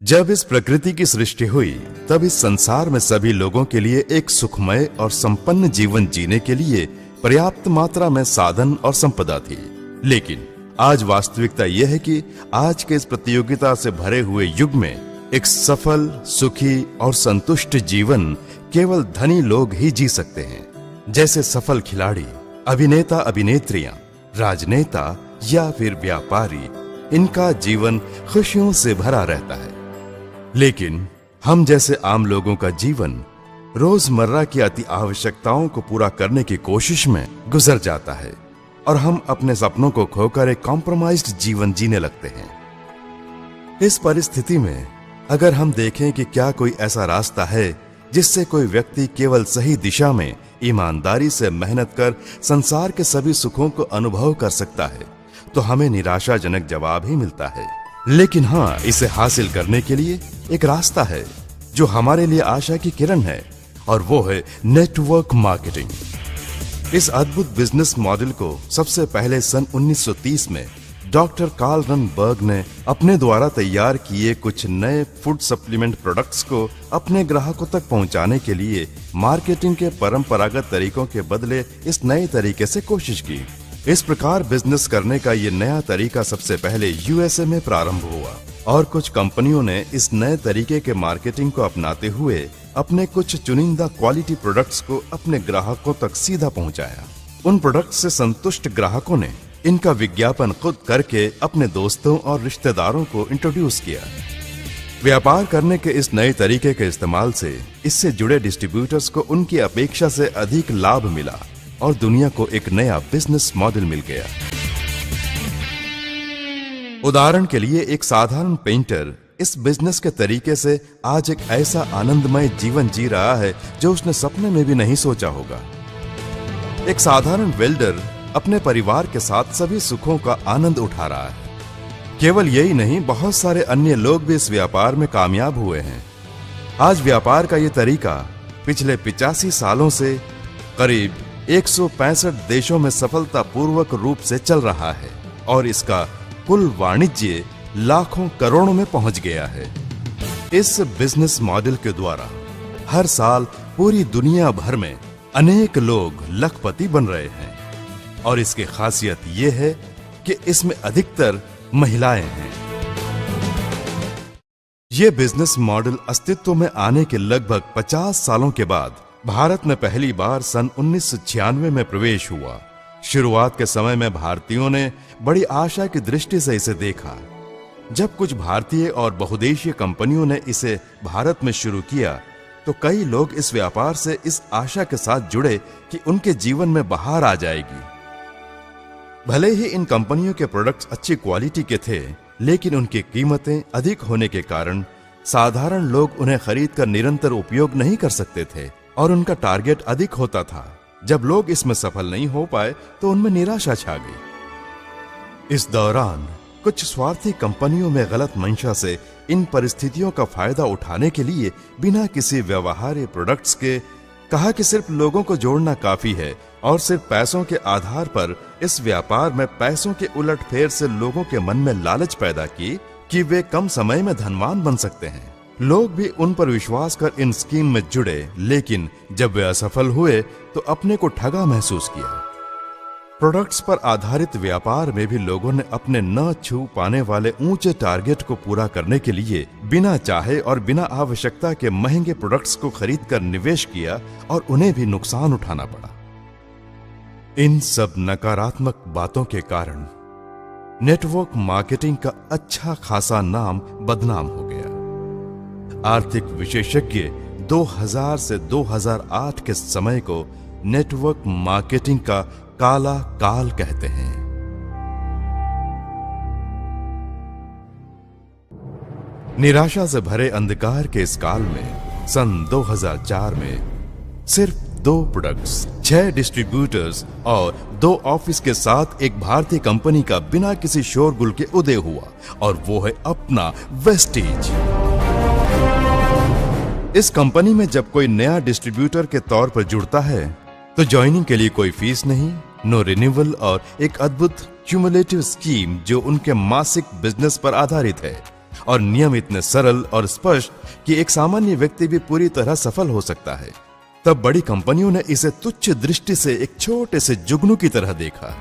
जब इस प्रकृति की सृष्टि हुई तब इस संसार में सभी लोगों के लिए एक सुखमय और संपन्न जीवन जीने के लिए पर्याप्त मात्रा में साधन और संपदा थी। लेकिन आज वास्तविकता यह है कि आज के इस प्रतियोगिता से भरे हुए युग में एक सफल, सुखी और संतुष्ट जीवन केवल धनी लोग ही जी सकते हैं। जैसे सफल खिलाड़ी, अभिनेता, अभिनेत्रियां, राजनेता या फिर व्यापारी, इनका जीवन खुशियों से भरा रहता है। लेकिन हम जैसे आम लोगों का जीवन रोजमर्रा की अति आवश्यकताओं को पूरा करने की कोशिश में गुजर जाता है और हम अपने सपनों को खोकर एक कॉम्प्रोमाइज्ड जीवन जीने लगते हैं। इस परिस्थिति में अगर हम देखें कि क्या कोई ऐसा रास्ता है जिससे कोई व्यक्ति केवल सही दिशा में ईमानदारी से मेहनत कर संसार के सभी सुखों को अनुभव कर सकता है, तो हमें निराशाजनक जवाब ही मिलता है। लेकिन हाँ, इसे हासिल करने के लिए एक रास्ता है जो हमारे लिए आशा की किरण है, और वो है नेटवर्क मार्केटिंग। इस अद्भुत बिजनेस मॉडल को सबसे पहले सन 1930 में डॉक्टर कार्ल रनबर्ग ने अपने द्वारा तैयार किए कुछ नए फूड सप्लीमेंट प्रोडक्ट्स को अपने ग्राहकों तक पहुंचाने के लिए मार्केटिंग के परंपरागत तरीकों के बदले इस नए तरीके से कोशिश की। इस प्रकार बिजनेस करने का ये नया तरीका सबसे पहले यूएसए में प्रारंभ हुआ और कुछ कंपनियों ने इस नए तरीके के मार्केटिंग को अपनाते हुए अपने कुछ चुनिंदा क्वालिटी प्रोडक्ट्स को अपने ग्राहकों तक सीधा पहुंचाया। उन प्रोडक्ट्स से संतुष्ट ग्राहकों ने इनका विज्ञापन खुद करके अपने दोस्तों और रिश्तेदारों को इंट्रोड्यूस किया। व्यापार करने के इस नए तरीके के इस्तेमाल से इससे जुड़े डिस्ट्रीब्यूटर्स को उनकी अपेक्षा से अधिक लाभ मिला और दुनिया को एक नया बिजनेस मॉडल मिल गया। उदाहरण के लिए एक साधारण पेंटर इस बिजनेस के तरीके से आज एक ऐसा आनंदमय जीवन जी रहा है जो उसने सपने में भी नहीं सोचा होगा। एक साधारण वेल्डर अपने परिवार के साथ सभी सुखों का आनंद उठा रहा है। केवल यही नहीं, बहुत सारे अन्य लोग भी इस व्यापार में कामयाब हुए हैं। आज व्यापार का यह तरीका पिछले 85 सालों से करीब 165 देशों में सफलतापूर्वक रूप से चल रहा है और इसका कुल वाणिज्य लाखों करोड़ों में पहुंच गया है। इस बिजनेस मॉडल के द्वारा हर साल पूरी दुनिया भर में अनेक लोग लखपति बन रहे हैं और इसकी खासियत यह है कि इसमें अधिकतर महिलाएं हैं। यह बिजनेस मॉडल अस्तित्व में आने के लगभग 50 सालों के बाद भारत में पहली बार सन 1996 में प्रवेश हुआ। शुरुआत के समय में भारतीयों ने बड़ी आशा की दृष्टि से इसे देखा। जब कुछ भारतीय और बहुदेशीय कंपनियों ने इसे भारत में शुरू किया तो कई लोग इस व्यापार से इस आशा के साथ जुड़े कि उनके जीवन में बहार आ जाएगी। भले ही इन कंपनियों के प्रोडक्ट्स अच्छी क्वालिटी के थे, लेकिन उनकी कीमतें अधिक होने के कारण साधारण लोग उन्हें खरीदकर निरंतर उपयोग नहीं कर सकते थे और उनका टारगेट अधिक होता था। जब लोग इसमें सफल नहीं हो पाए तो उनमें निराशा छा गई। इस दौरान कुछ स्वार्थी कंपनियों में गलत मंशा से इन परिस्थितियों का फायदा उठाने के लिए बिना किसी व्यवहार्य प्रोडक्ट्स के कहा कि सिर्फ लोगों को जोड़ना काफी है और सिर्फ पैसों के आधार पर इस व्यापार में पैसों के उलटफेर से लोगों के मन में लालच पैदा की कि वे कम समय में धनवान बन सकते हैं। लोग भी उन पर विश्वास कर इन स्कीम में जुड़े, लेकिन जब वे असफल हुए तो अपने को ठगा महसूस किया। प्रोडक्ट्स पर आधारित व्यापार में भी लोगों ने अपने न छू पाने वाले ऊंचे टारगेट को पूरा करने के लिए बिना चाहे और बिना आवश्यकता के महंगे प्रोडक्ट्स को खरीदकर निवेश किया और उन्हें भी नुकसान उठाना पड़ा। इन सब नकारात्मक बातों के कारण नेटवर्क मार्केटिंग का अच्छा खासा नाम बदनाम हो गया। आर्थिक विशेषज्ञ 2000 से 2008 के समय को नेटवर्क मार्केटिंग का काला काल कहते हैं। निराशा से भरे अंधकार के इस काल में सन 2004 में सिर्फ 2 प्रोडक्ट्स, 6 डिस्ट्रीब्यूटर्स और 2 ऑफिस के साथ एक भारतीय कंपनी का बिना किसी शोरगुल के उदय हुआ, और वो है अपना वेस्टीज। इस कंपनी में जब कोई नया डिस्ट्रीब्यूटर के तौर पर जुड़ता है तो ज्वाइनिंग के लिए कोई फीस नहीं, नो रिन्यूअल और एक अद्भुत क्यूमुलेटिव स्कीम जो उनके मासिक बिजनेस पर आधारित है। और नियम इतने सरल और स्पष्ट कि एक सामान्य व्यक्ति भी पूरी तरह सफल हो सकता है, तब बड़ी कंपनियों ने इसे तुच्छ दृष्टि से एक छोटे से जुगनू की तरह देखा।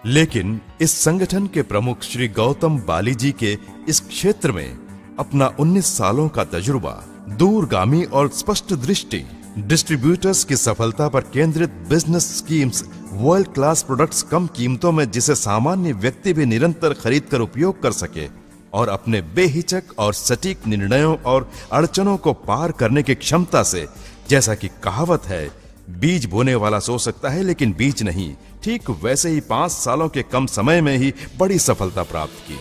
लेकिन इस संगठन के प्रमुख श्री गौतम बाली जी के इस क्षेत्र में अपना 19 सालों का तजुर्बा, दूरगामी और स्पष्ट दृष्टि, डिस्ट्रीब्यूटर्स की सफलता पर केंद्रित business schemes, world class products कम कीमतों में जिसे सामान्य व्यक्ति भी निरंतर खरीद कर उपयोग कर सके, और अपने बेहिचक और सटीक निर्णयों और अड़चनों को पार करने की क्षमता से, जैसा कि कहावत है, बीज बोने वाला सो सकता है लेकिन बीज नहीं, ठीक वैसे ही 5 सालों के कम समय में ही बड़ी सफलता प्राप्त की।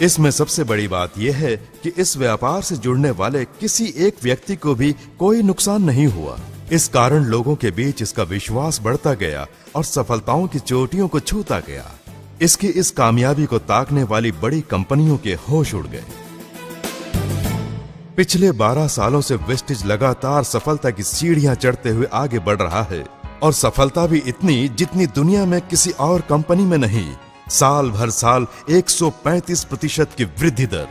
इसमें सबसे बड़ी बात यह है कि इस व्यापार से जुड़ने वाले किसी एक व्यक्ति को भी कोई नुकसान नहीं हुआ। इस कारण लोगों के बीच इसका विश्वास बढ़ता गया और सफलताओं की चोटियों को छूता गया। इसकी इस कामयाबी को ताकने वाली बड़ी कंपनियों के होश उड़ गए। पिछले 12 सालों से वेस्टिज लगातार सफलता की सीढ़ियां चढ़ते हुए आगे बढ़ रहा है, और सफलता भी इतनी जितनी दुनिया में किसी और कंपनी में नहीं। साल भर साल 135% की वृद्धि दर।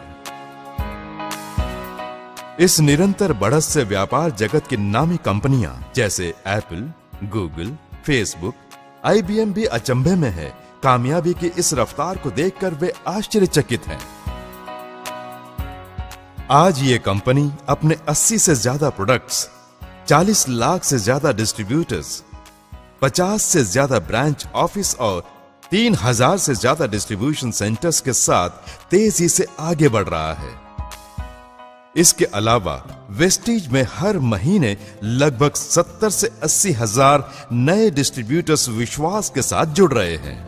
इस निरंतर बढ़त से व्यापार जगत की नामी कंपनियां जैसे एप्पल, गूगल, फेसबुक, IBM भी अचंभे में है। कामयाबी की इस रफ्तार को देखकर वे आश्चर्यचकित हैं। आज ये कंपनी अपने 80 से ज्यादा प्रोडक्ट्स, 40 लाख से ज्यादा डिस्ट्रीब्यूटर्स, 50 से ज्यादा ब्रांच ऑफिस और 3000 से ज्यादा डिस्ट्रीब्यूशन सेंटर्स के साथ तेजी से आगे बढ़ रहा है। इसके अलावा वेस्टिज में हर महीने लगभग 70 से 80 हजार नए डिस्ट्रीब्यूटर्स विश्वास के साथ जुड़ रहे हैं।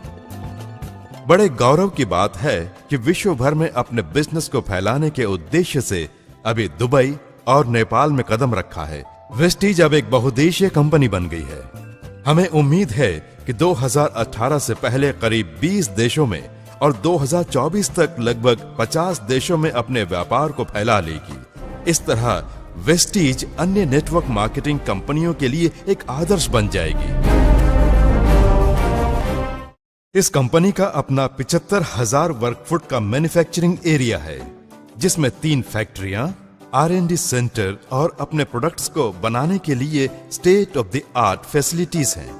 बड़े गौरव की बात है कि विश्व भर में अपने बिजनेस को फैलाने के उद्देश्य से अभी दुबई और नेपाल में कदम रखा है। वेस्टिज अब एक बहुदेशीय कंपनी बन गई है। हमें उम्मीद है कि 2018 से पहले करीब 20 देशों में और 2024 तक लगभग 50 देशों में अपने व्यापार को फैला लेगी। इस तरह वेस्टिज अन्य नेटवर्क मार्केटिंग कंपनियों के लिए एक आदर्श बन जाएगी। इस कंपनी का अपना 75,000 वर्ग फुट का मैन्युफैक्चरिंग एरिया है, जिसमें 3 फैक्ट्रियां, R&D सेंटर और अपने प्रोडक्ट्स को बनाने के लिए state of the art facilities हैं।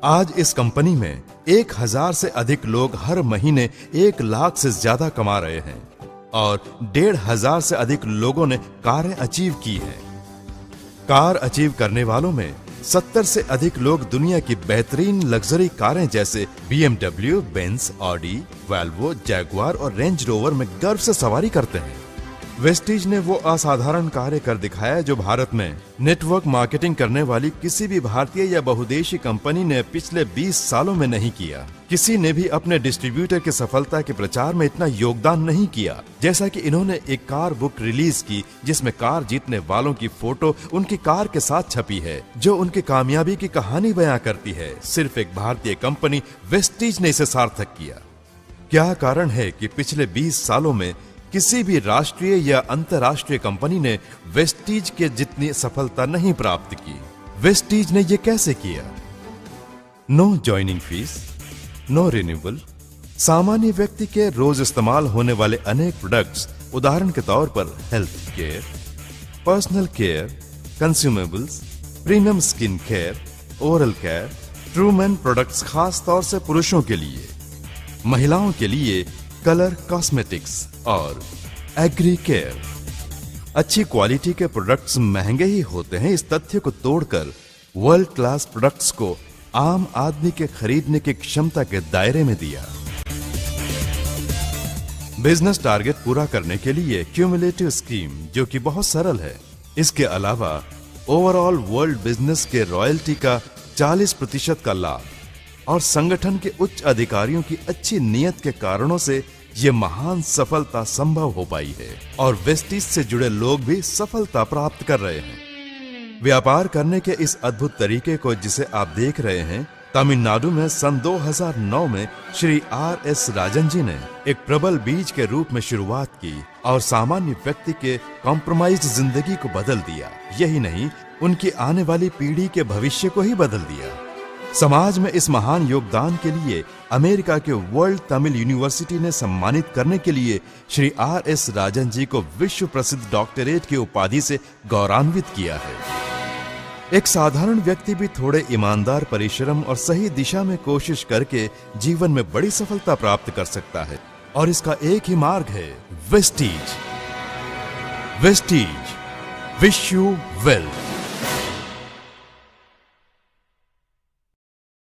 आज इस कंपनी में 1000 से अधिक लोग हर महीने 1 लाख से ज्यादा कमा रहे हैं और 1,500 से अधिक लोगों ने कारें अचीव की हैं। कार अचीव करने वालों में 70 से अधिक लोग दुनिया की बेहतरीन लग्जरी कारें जैसे BMW, Benz, Audi, Volvo, Jaguar और रेंज रोवर में गर्व से सवारी करते हैं। वेस्टिज ने वो असाधारण कार्य कर दिखाया जो भारत में नेटवर्क मार्केटिंग करने वाली किसी भी भारतीय या बहुदेशी कंपनी ने पिछले 20 सालों में नहीं किया। किसी ने भी अपने डिस्ट्रीब्यूटर की सफलता के प्रचार में इतना योगदान नहीं किया जैसा कि इन्होंने एक कार बुक रिलीज की, जिसमें कार जीतने वालों की फोटो उनकी कार के साथ छपी है, जो उनकी कामयाबी की कहानी बयां करती है। सिर्फ एक भारतीय कंपनी वेस्टिज ने इसे सार्थक किया। क्या कारण है कि पिछले 20 सालों में किसी भी राष्ट्रीय या अंतर्राष्ट्रीय कंपनी ने वेस्टिज के जितनी सफलता नहीं प्राप्त की? वेस्टिज ने यह कैसे किया? No joining fee, no renewal, सामान्य व्यक्ति के रोज इस्तेमाल होने वाले अनेक प्रोडक्ट्स, उदाहरण के तौर पर health care, personal care, consumables, premium skin care, oral care, ट्रूमैन प्रोडक्ट्स खास तौर से पुरुषों के लिए, महिलाओं के लिए कलर कॉस्मेटिक्स और एग्री केयर। अच्छी क्वालिटी के प्रोडक्ट्स महंगे ही होते हैं, इस तथ्य को तोड़कर वर्ल्ड क्लास प्रोडक्ट्स को आम आदमी के खरीदने की क्षमता के दायरे में दिया। बिजनेस टारगेट पूरा करने के लिए क्यूमुलेटिव स्कीम, जो कि बहुत सरल है। इसके अलावा ओवरऑल वर्ल्ड बिजनेस के रॉयल्टी का 40% का लाभ और संगठन के उच्च अधिकारियों की अच्छी नीयत के कारणों से ये महान सफलता संभव हो पाई है और वेस्टिज से जुड़े लोग भी सफलता प्राप्त कर रहे हैं। व्यापार करने के इस अद्भुत तरीके को जिसे आप देख रहे हैं, तमिलनाडु में सन 2009 में श्री R.S. राजन जी ने एक प्रबल बीज के रूप में शुरुआत की और सामान्य व्यक्ति के कॉम्प्रोमाइज्ड जिंदगी को बदल दिया। यही नहीं, उनकी आने वाली पीढ़ी के भविष्य को ही बदल दिया। समाज में इस महान योगदान के लिए अमेरिका के वर्ल्ड तमिल यूनिवर्सिटी ने सम्मानित करने के लिए श्री R.S. राजन जी को विश्व प्रसिद्ध डॉक्टरेट की उपाधि से गौरवान्वित किया है। एक साधारण व्यक्ति भी थोड़े ईमानदार परिश्रम और सही दिशा में कोशिश करके जीवन में बड़ी सफलता प्राप्त कर सकता है, और इसका एक ही मार्ग है Vestige. Vestige, wish you well.